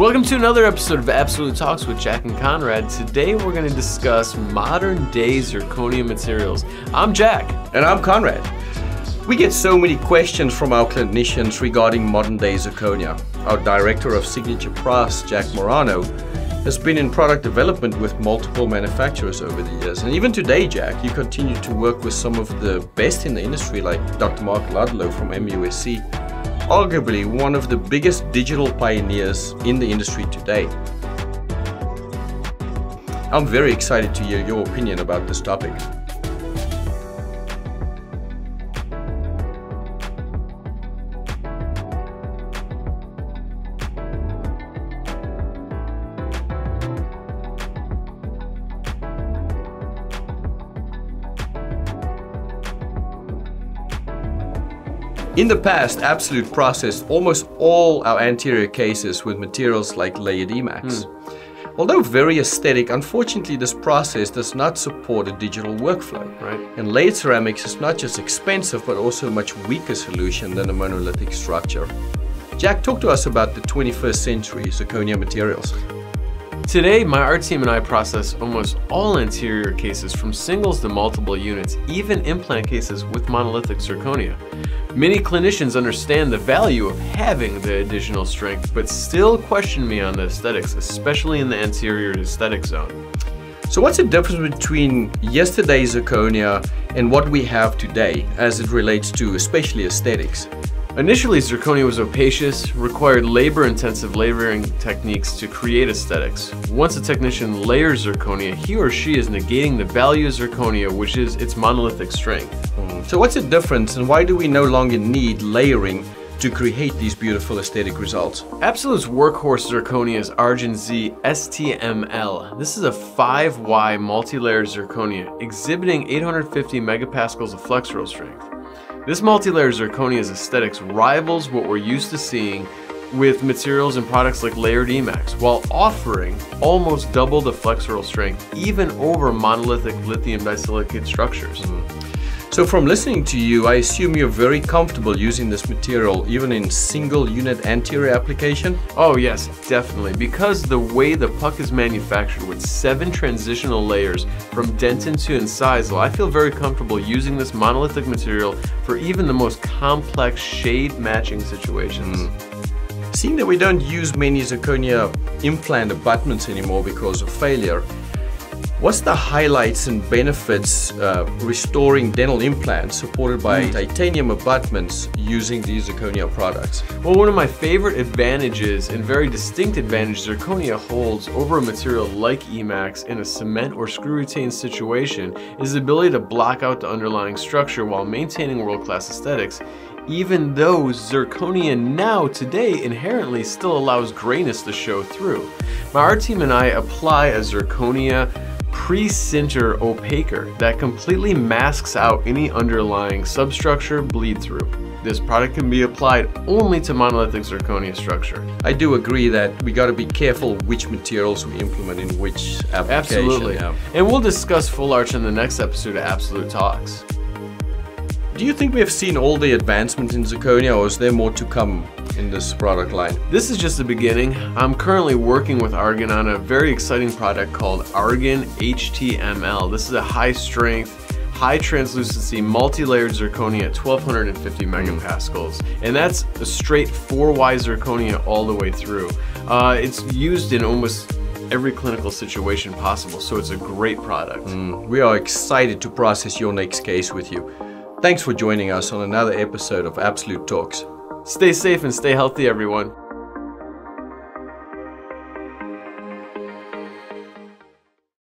Welcome to another episode of Absolute Talks with Jack and Conrad. Today we're going to discuss modern day zirconia materials. I'm Jack. And I'm Conrad. We get so many questions from our clinicians regarding modern day zirconia. Our director of Signature Brass, Jack Morano, has been in product development with multiple manufacturers over the years. And even today, Jack, you continue to work with some of the best in the industry, like Dr. Mark Ludlow from MUSC, arguably one of the biggest digital pioneers in the industry today. I'm very excited to hear your opinion about this topic. In the past, Absolute processed almost all our anterior cases with materials like layered Emax. Although very aesthetic, unfortunately this process does not support a digital workflow. Right. And layered ceramics is not just expensive, but also a much weaker solution than a monolithic structure. Jack, talk to us about the 21st century zirconia materials. Today, my art team and I process almost all anterior cases from singles to multiple units, even implant cases with monolithic zirconia. Many clinicians understand the value of having the additional strength, but still question me on the aesthetics, especially in the anterior aesthetic zone. So what's the difference between yesterday's zirconia and what we have today as it relates to especially aesthetics? Initially, zirconia was opacious, required labor-intensive layering techniques to create aesthetics. Once a technician layers zirconia, he or she is negating the value of zirconia, which is its monolithic strength. So what's the difference, and why do we no longer need layering to create these beautiful aesthetic results? Absolute's workhorse zirconia is Argent Z STML. This is a 5Y multi-layered zirconia exhibiting 850 megapascals of flexural strength. This multi-layer zirconia's aesthetics rivals what we're used to seeing with materials and products like layered Emax, while offering almost double the flexural strength, even over monolithic lithium disilicate structures. So from listening to you, I assume you're very comfortable using this material even in single unit anterior application? Oh yes, definitely. Because the way the puck is manufactured with 7 transitional layers from dentin to incisal, I feel very comfortable using this monolithic material for even the most complex shade matching situations. Seeing that we don't use many zirconia implant abutments anymore because of failure, what's the highlights and benefits restoring dental implants supported by titanium abutments using these zirconia products? Well, one of my favorite advantages and very distinct advantage zirconia holds over a material like Emax in a cement or screw retained situation is the ability to block out the underlying structure while maintaining world-class aesthetics, even though zirconia now today inherently still allows grayness to show through. My art team and I apply a zirconia pre-sinter opaquer that completely masks out any underlying substructure bleed through. This product can be applied only to monolithic zirconia structure. I do agree that we got to be careful which materials we implement in which application. Absolutely. Yeah. And we'll discuss full arch in the next episode of Absolute Talks. Do you think we have seen all the advancement in zirconia, or is there more to come in this product line? This is just the beginning. I'm currently working with Argan on a very exciting product called Argan HTML. This is a high strength, high translucency, multi-layered zirconia at 1250 megapascals. And that's a straight 4Y zirconia all the way through. It's used in almost every clinical situation possible, so it's a great product. We are excited to process your next case with you. Thanks for joining us on another episode of Absolute Talks. Stay safe and stay healthy, everyone.